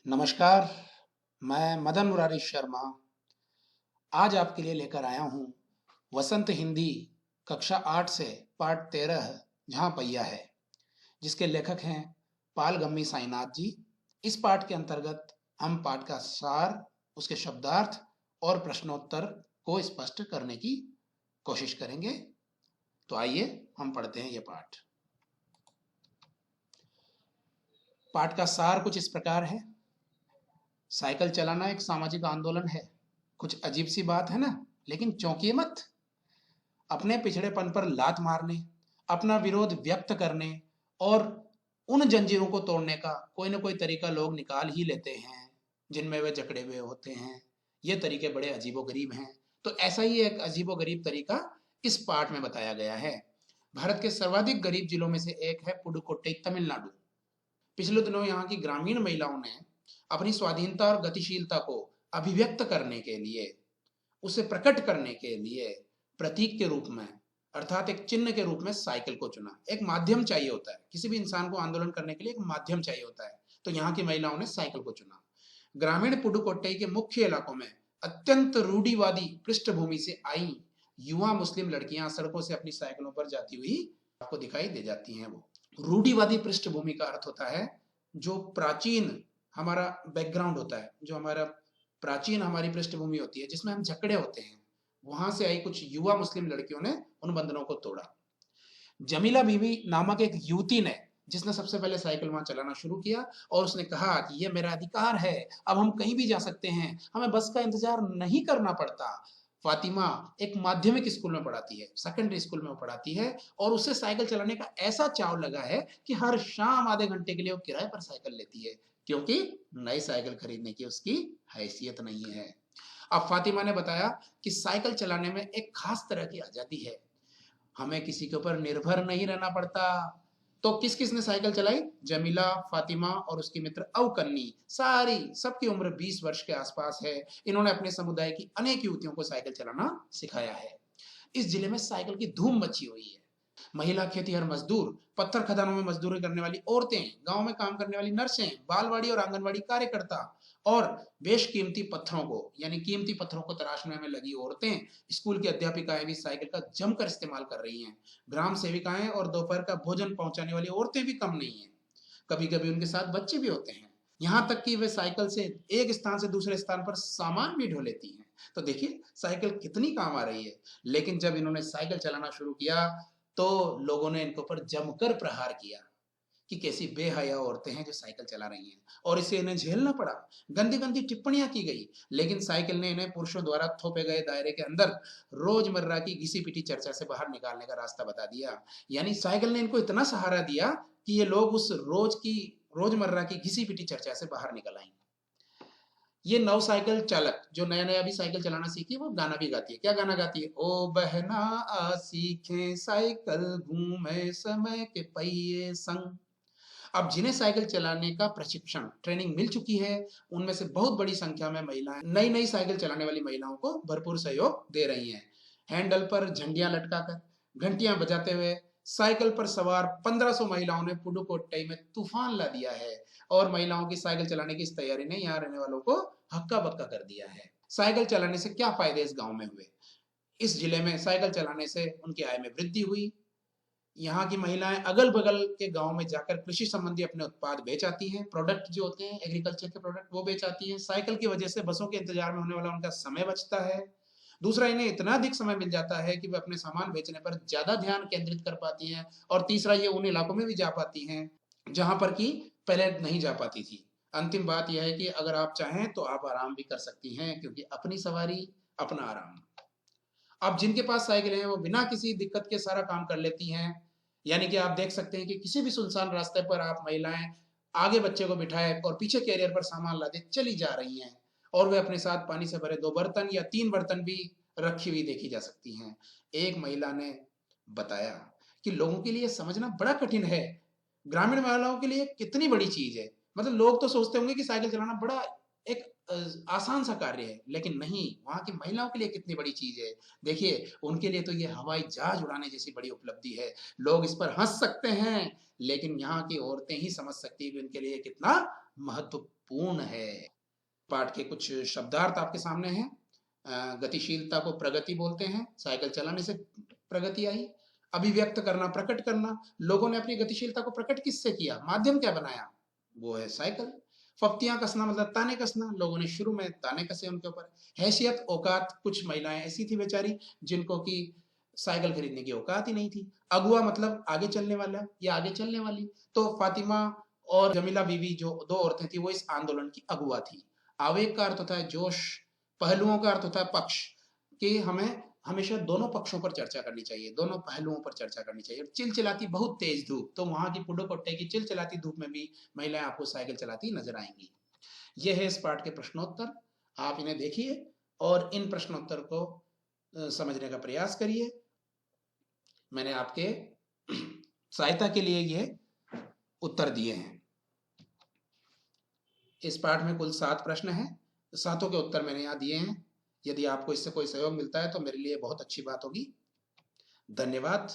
नमस्कार, मैं मदन मुरारी शर्मा आज आपके लिए लेकर आया हूँ वसंत हिंदी कक्षा 8 से पाठ 13 जहाँ पहिया है, जिसके लेखक हैं पालगम्मी साईनाथ जी। इस पाठ के अंतर्गत हम पाठ का सार, उसके शब्दार्थ और प्रश्नोत्तर को स्पष्ट करने की कोशिश करेंगे। तो आइए हम पढ़ते हैं ये पाठ। पाठ का सार कुछ इस प्रकार है। साइकिल चलाना एक सामाजिक आंदोलन है। कुछ अजीब सी बात है ना, लेकिन चौंकिए मत। अपने पिछड़ेपन पर लात मारने, अपना विरोध व्यक्त करने और उन जंजीरों को तोड़ने का कोई ना कोई तरीका लोग निकाल ही लेते हैं जिनमें वे जकड़े हुए होते हैं। ये तरीके बड़े अजीबोगरीब हैं। तो ऐसा ही एक अजीबोगरीब तरीका इस पाठ में बताया गया है। भारत के सर्वाधिक गरीब जिलों में से एक है पुडुकोट्टई, तमिलनाडु। पिछले दिनों यहाँ की ग्रामीण महिलाओं ने अपनी स्वाधीनता और गतिशीलता को अभिव्यक्त करने के लिए, उसे प्रकट करने के लिए प्रतीक के रूप में, अर्थात एक चिन्ह के रूप में साइकिल को चुना। एक माध्यम चाहिए होता है, किसी भी इंसान को आंदोलन करने के लिए एक माध्यम चाहिए होता है। तो यहाँ की महिलाओं ने साइकिल को चुना। ग्रामीण पुडुकोट्टई के मुख्य इलाकों में अत्यंत रूढ़िवादी पृष्ठभूमि से आई युवा मुस्लिम लड़कियां सड़कों से अपनी साइकिलों पर जाती हुई आपको दिखाई दे जाती हैं। वो रूढ़िवादी पृष्ठभूमि का अर्थ होता है जो प्राचीन हमारा बैकग्राउंड होता है, जो हमारा प्राचीन हमारी पृष्ठभूमि होती है जिसमें हम जकड़े होते हैं। वहां से आई कुछ युवा मुस्लिम लड़कियों ने उन बंधनों को तोड़ा। जमीला बीवी नामक एक युवती ने, जिसने सबसे पहले साइकिल वहां चलाना शुरू किया और उसने कहा कि ये मेरा अधिकार है, अब हम कहीं भी जा सकते हैं, हमें बस का इंतजार नहीं करना पड़ता। फातिमा एक माध्यमिक स्कूल में पढ़ाती है, सेकेंडरी स्कूल में वो पढ़ाती है, और उसे साइकिल चलाने का ऐसा चाव लगा है कि हर शाम आधे घंटे के लिए वो किराए पर साइकिल लेती है, क्योंकि नई साइकिल खरीदने की उसकी हैसियत नहीं है। अब फातिमा ने बताया कि साइकिल चलाने में एक खास तरह की आजादी है, हमें किसी के ऊपर निर्भर नहीं रहना पड़ता। तो किस किस ने साइकिल चलाई? जमीला, फातिमा और उसकी मित्र अवकन्नी, सारी सबकी उम्र 20 वर्ष के आसपास है। इन्होंने अपने समुदाय की अनेक युवतियों को साइकिल चलाना सिखाया है। इस जिले में साइकिल की धूम मची हुई है। महिला खेतीहर मजदूर, पत्थर खदानों में मजदूरी करने वाली औरतें, गांव में काम करने वाली नर्सें, बालवाड़ी और आंगनवाड़ी कार्यकर्ता और बेशकीमती पत्थरों को, यानी कीमती पत्थरों को तराशने में लगी औरतें, स्कूल की अध्यापिकाएं भी साइकिल का जमकर इस्तेमाल कर रही हैं। ग्राम सेविकाएं और दोपहर का भोजन पहुंचाने वाली औरतें भी कम नहीं है। कभी कभी उनके साथ बच्चे भी होते हैं। यहाँ तक कि वे साइकिल से एक स्थान से दूसरे स्थान पर सामान भी ढो लेती हैं। तो देखिए साइकिल कितनी काम आ रही है। लेकिन जब इन्होंने साइकिल चलाना शुरू किया तो लोगों ने इनके ऊपर जमकर प्रहार किया कि कैसी बेहया औरतें हैं जो साइकिल चला रही हैं, और इसे इन्हें झेलना पड़ा। गंदी गंदी टिप्पणियां की गई, लेकिन साइकिल ने इन्हें पुरुषों द्वारा थोपे गए दायरे के अंदर रोजमर्रा की घिसी पिटी चर्चा से बाहर निकालने का रास्ता बता दिया। यानी साइकिल ने इनको इतना सहारा दिया कि ये लोग उस रोजमर्रा की घिसी पिटी चर्चा से बाहर निकल आएंगे। ये नव साइकिल चालक जो नया नया भी साइकिल चलाना सीखी, वो गाना भी गाती है। क्या गाना गाती है? ओ बहना आ सीखे साइकिल, घूमे समय के पहिए संग। अब जिन्हें साइकिल चलाने का प्रशिक्षण, ट्रेनिंग मिल चुकी है, उनमें से बहुत बड़ी संख्या में महिलाएं नई नई साइकिल चलाने वाली महिलाओं को भरपूर सहयोग दे रही हैं। हैंडल पर झंडियां लटकाकर, घंटियां बजाते हुए साइकिल पर सवार 1500 महिलाओं ने पुडुकोट्टई में तूफान ला दिया है, और महिलाओं की साइकिल चलाने की इस तैयारी ने यहाँ रहने वालों को हक्का बक्का कर दिया है। साइकिल चलाने से क्या फायदे इस गांव में हुए? इस जिले में साइकिल चलाने से उनकी आय में वृद्धि हुई। यहाँ की महिलाएं अगल बगल के गांव में जाकर कृषि संबंधी अपने उत्पाद बेच आती हैं, प्रोडक्ट जो होते हैं एग्रीकल्चर के प्रोडक्ट, वो बेच आती हैं। साइकिल की वजह से बसों के इंतजार में होने वाला उनका समय बचता है। दूसरा, इन्हें इतना अधिक समय मिल जाता है कि वे अपने सामान बेचने पर ज्यादा ध्यान केंद्रित कर पाती हैं। और तीसरा, ये उन इलाकों में भी जा पाती हैं जहां पर कि पहले नहीं जा पाती थी। अंतिम बात यह है कि अगर आप चाहें तो आप आराम भी कर सकती हैं, क्योंकि अपनी सवारी अपना आराम। अब जिनके पास साइकिल है वो बिना किसी दिक्कत के सारा काम कर लेती हैं। यानी कि आप देख सकते हैं कि किसी भी सुनसान रास्ते पर आप महिलाएं आगे बच्चे को बिठाए और पीछे कैरियर पर सामान लादे चली जा रही हैं, और वे अपने साथ पानी से भरे 2 बर्तन या 3 बर्तन भी रखी हुई देखी जा सकती हैं। एक महिला ने बताया कि लोगों के लिए समझना बड़ा कठिन है, ग्रामीण महिलाओं के लिए कितनी बड़ी चीज है। मतलब लोग तो सोचते होंगे कि साइकिल चलाना बड़ा एक आसान सा कार्य है, लेकिन नहीं, वहां की महिलाओं के लिए कितनी बड़ी चीज है। देखिए उनके लिए तो ये हवाई जहाज उड़ाने जैसी बड़ी उपलब्धि है। लोग इस पर हंस सकते हैं, लेकिन यहाँ की औरतें ही समझ सकती है कि उनके लिए कितना महत्वपूर्ण पूर्ण है। पाठ के कुछ शब्दार्थ आपके सामने हैं। गतिशीलता को प्रगति बोलते हैं, साइकिल चलाने से प्रगति आई। अभिव्यक्त करना, प्रकट करना, लोगों ने अपनी गतिशीलता को प्रकट किससे किया, माध्यम क्या बनाया, वो है साइकिल। फप्तियां कसना मतलब ताने कसना, लोगों ने शुरू में ताने कसे उनके ऊपर। हैसियत, औकात, कुछ महिलाएं ऐसी थी बेचारी जिनको की साइकिल खरीदने की औकात ही नहीं थी। अगुआ मतलब आगे चलने वाला या आगे चलने वाली। तो फातिमा और जमीला बीवी जो दो औरतें थी वो इस आंदोलन की अगुआ थी। आवेग का अर्थ होता है जोश, पहलुओं का अर्थ होता है पक्ष, कि हमें हमेशा दोनों पक्षों पर चर्चा करनी चाहिए, दोनों पहलुओं पर चर्चा करनी चाहिए। चिलचिलाती बहुत तेज धूप, तो वहां की पुडुकोट्टे की चिलचिलाती धूप में भी महिलाएं आपको साइकिल चलाती नजर आएंगी। यह है इस पाठ के प्रश्नोत्तर, आप इन्हें देखिए और इन प्रश्नोत्तर को समझने का प्रयास करिए। मैंने आपके सहायता के लिए ये उत्तर दिए हैं। इस पाठ में कुल 7 प्रश्न हैं, सातों के उत्तर मैंने यहाँ दिए हैं। यदि आपको इससे कोई सहयोग मिलता है तो मेरे लिए बहुत अच्छी बात होगी। धन्यवाद।